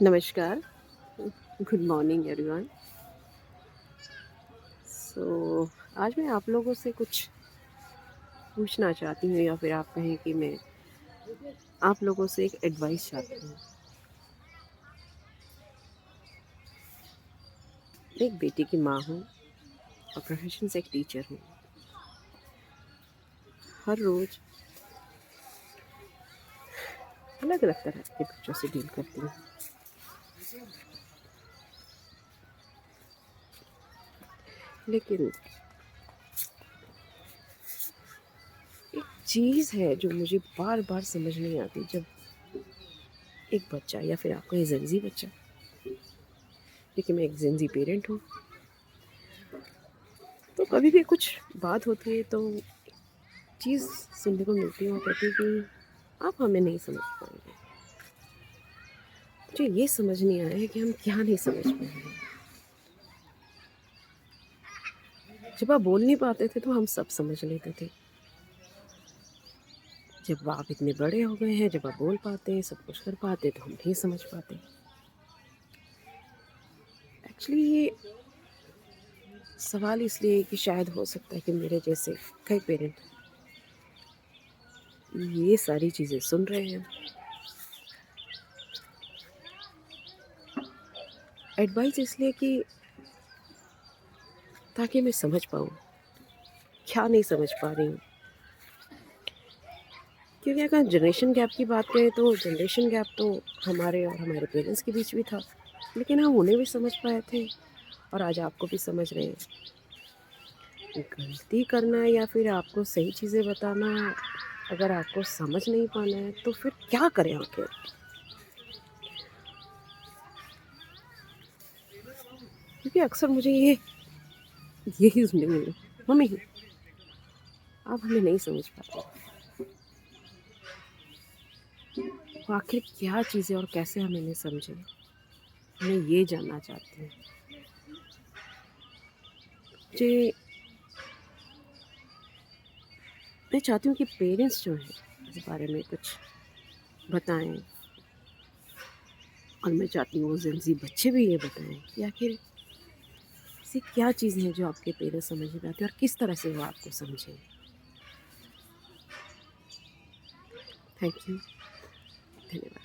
नमस्कार, good morning everyone. आज मैं आप लोगों से कुछ पूछना चाहती हूँ या फिर आप कहें कि मैं आप लोगों से एक एडवाइस चाहती हूँ। मैं एक बेटी की माँ हूँ और प्रोफेशन से एक टीचर हूँ। हर रोज़ अलग अलग तरह के बच्चों से डील करती हूँ। लेकिन एक चीज़ है जो मुझे बार बार समझ नहीं आती। जब एक बच्चा या फिर आपका ये जेंजी बच्चा, क्योंकि मैं एक जेंजी पेरेंट हूँ, तो कभी भी कुछ बात होती है तो चीज़ सुनने को मिलती है, वो कहती है कि आप हमें नहीं समझ पाएंगे। मुझे ये समझ नहीं आया है कि हम क्या नहीं समझ पाए हैं। जब आप बोल नहीं पाते थे तो हम सब समझ लेते थे। जब आप इतने बड़े हो गए हैं, जब आप बोल पाते हैं, सब कुछ कर पाते, तो हम नहीं समझ पाते। एक्चुअली ये सवाल इसलिए है कि शायद हो सकता है कि मेरे जैसे कई पेरेंट ये सारी चीज़ें सुन रहे हैं। एडवाइस इसलिए कि ताकि मैं समझ पाऊँ क्या नहीं समझ पा रही हूँ। क्योंकि अगर जनरेशन गैप की बात करें तो जनरेशन गैप तो हमारे और हमारे पेरेंट्स के बीच भी था, लेकिन हम उन्हें भी समझ पाए थे और आज आपको भी समझ रहे हैं। गलती करना या फिर आपको सही चीज़ें बताना, अगर आपको समझ नहीं पाना है तो फिर क्या करें आखिर। क्योंकि अक्सर मुझे यही सुनने को मिला, मम्मी आप हमें नहीं समझ पाते। वो आखिर क्या चीज़ें और कैसे हम इन्हें समझें, मैं ये जानना चाहती हूँ। मुझे मैं चाहती हूँ कि पेरेंट्स जो हैं इस बारे में कुछ बताएं, और मैं चाहती हूँ वो ज़ेनज़ी बच्चे भी ये बताएं कि आखिर ऐसी क्या चीज़ें हैं जो आपके पेरेंट्स समझ नहीं पाते और किस तरह से वो आपको समझें। थैंक यू, धन्यवाद।